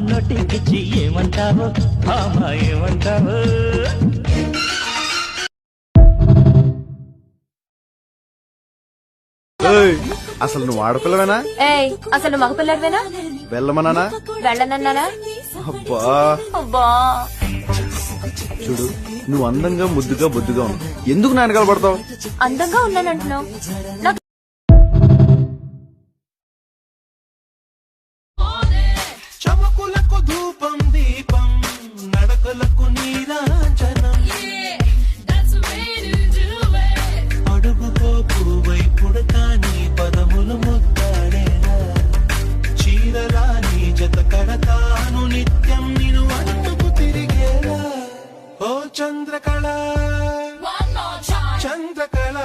నోటికిచ్చి ఏమంటావు భామ ఏమంటావు? అసలు నువ్వు ఆడపిల్లవేనా? అసలు మగపిల్లడివేనా? వెళ్ళమన్నానా? వెళ్ళనన్నానా? అబ్బా అబ్బా చూడు, నువ్వు అందంగా ముద్దుగా బొద్దుగా ఉన్నావు, ఎందుకు నా వెనకాల పడతావు? అందంగా ఉన్నానంటున్నావు. నాకు చమకులకు ధూపం దీపం, నడకలకు నీరాంజనం, అడుగుకో పువ్వై పుడతాని పదములు ముద్దాడేనా, చీరలాని జత కడతాను నిత్యం నిన్ను అడ్డుకు తిరిగేలా. ఓ చంద్రకళ చంద్రకళ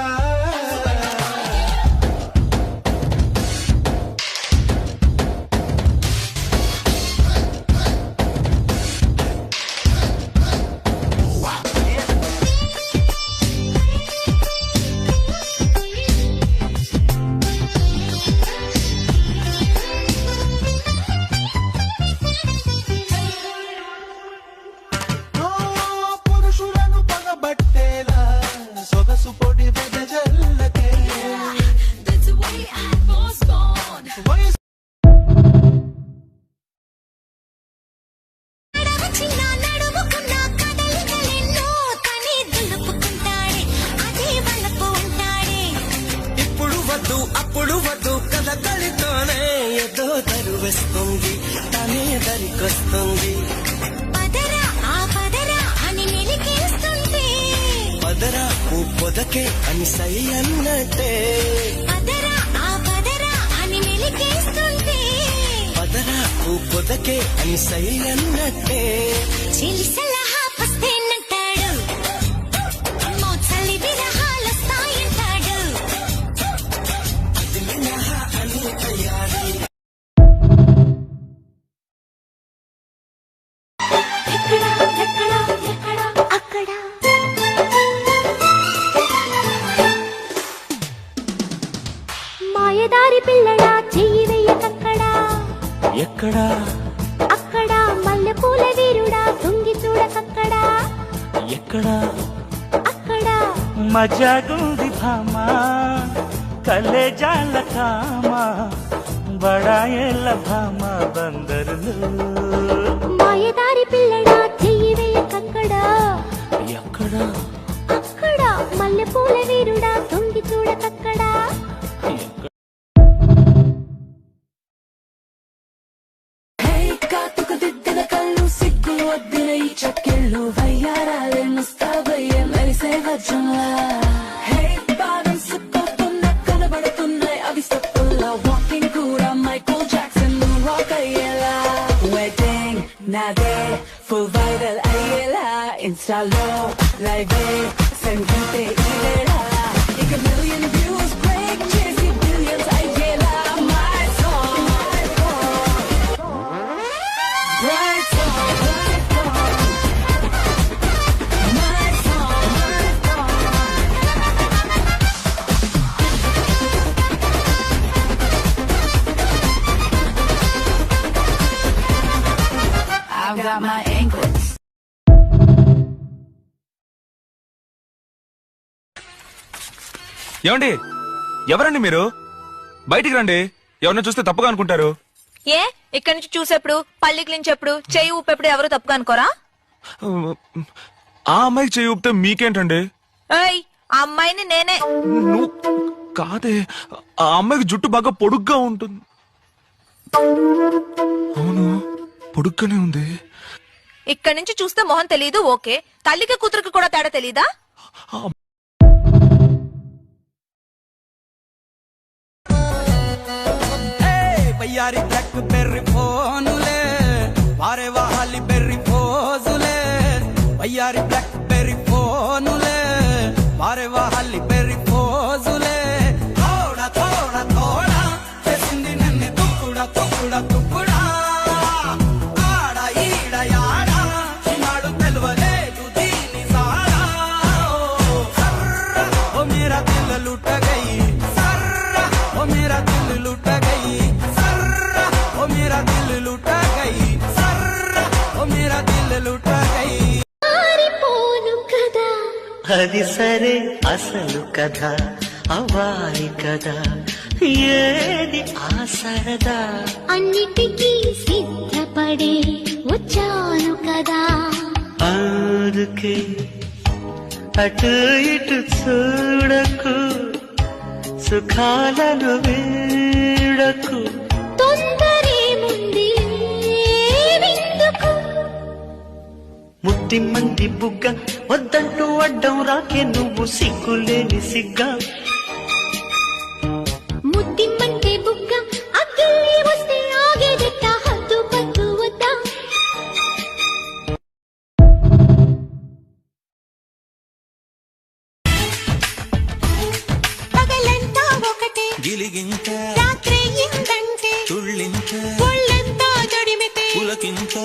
అప్పుడు వద్దు కథకళితోనే ఏదో తరువేస్తుంది, తనే దరికొస్తుంది. పదరా ఆ పదరా అని నిలికేస్తుంది, పదరా ఓ పొదకే అని సై అన్నట్టే, పదరా ఆ పదరా అని నిలికేస్తుంది, పదరా ఓ పొదకే అని సై అన్నట్టే. చిలి సలహా పస్తేనంటాడు, అమ్మో చలి విరహాలొస్తాయంటాడు. మాయదారి పిల్లడా చెయ్యి వెయ్యకక్కడా, ఎక్కడా అక్కడ మల్లెపూల వీరుడా తొంగి చూడకక్కడా, ఎక్కడా అక్కడ మజాగుంది భామ కలేజాల కామ బడాయేల భామ బందరులు. మాయదారి పిల్లడా చెయ్యి వెయ్యకక్కడా, ఎక్కడా అక్కడ మల్లెపూల వీరుడా తొంగి చూడకక్కడా. కాటుకు దిద్దిన కళ్ళు సిగ్గులు వద్దిన ఈ చక్కెళ్ళు వయ్యారాలే ముస్తాబయ్యే మెరిసే వజ్రంలా. హే బాదం సిప్పవుతున్న కనబడుతున్నాయి అవి స్టెప్పుల్లో, వాకింగ్ కూడా మైకల్ జాక్సన్ రాక్ అయ్యేలా. వెడ్డింగ్ నాదే ఫుల్ వైరల్ అయ్యేలా, ఇన్స్టాలో లైవే సంగీతే ఇవేళ, ఇక మిలియన్ వ్యూస్ బ్రేక్ చేసి బిలియన్స్ అయ్యేలా. My song bright song, bright song, my song, my song. I've got my anklets. ఏమండి, ఎవరండి మీరు? బయటికి రండి, ఎవరిని చూస్తే తప్పుగా అనుకుంటారు. ఏ ఇక్కడి నుంచి చూసేప్పుడు పల్లి క్లించేప్పుడు చెయ్యి ఊపేప్పుడు ఎవరు తప్పుగా అనుకోరా? ఆ అమ్మాయికి చేయి ఊపితే మీకేంటండి? ఏయ్ ఆ అమ్మాయిని నేనే. నువ్వు కాదే, ఆ అమ్మాయికి జుట్టు బాగా పొడుగ్గా ఉంటుంది. అవును, పొడుగ్గానే ఉంది. ఇక్కడి నుంచి చూస్తే మొహం తెలీదు ఓకే, తల్లికి కూతురికి కూడా తేడా తెలీదా? వయ్యారి బ్లాక్ బెర్రీ ఫోనులే, వారే వాహాలి బెర్రీ ఫోజులే, వయ్యారి బ్లాక్ బెర్రీ ఫోనులే, వారే వాహాలి బెర్రీ ఫోజులే. థోడా థోడా థోడా చేసింది నన్ను తుక్కుడా తుక్కుడా తుక్కుడా, ఆడ ఈడ యాడ నాడు తెలవలేదు దీని సాడా. ఓ మేరా దిల్ లూట గయి సర్రా, ఓ మేరా దిల్ లూట గయి సర్రా, ఓ మేరా దిల్ లూట గయి సర్రా. అది సరే అసలు కథ అవారి కదా ఏది ఆ సరదా అన్నిటికీ సిద్ధపడే వచ్చాను కదా అందుకే అటు ఇటు చూడకు సుఖాలను వీడకు తొందరేముంది విందుకు ముద్ది మంది బుగ్గ వద్దంటూ అడ్డం రాకే నువ్వు సిగ్గులేని సిగ్గా ముద్దిమ్మంటే బుగ్గ అగ్గిల్లి వస్తే ఆగేదెట్ట హద్దు పద్దు వద్దా పగలంతా ఒకటే గిలిగింత రాత్రి ఇందంటే చుళ్ళింత ఒళ్ళంతా తడిమితే పులకింత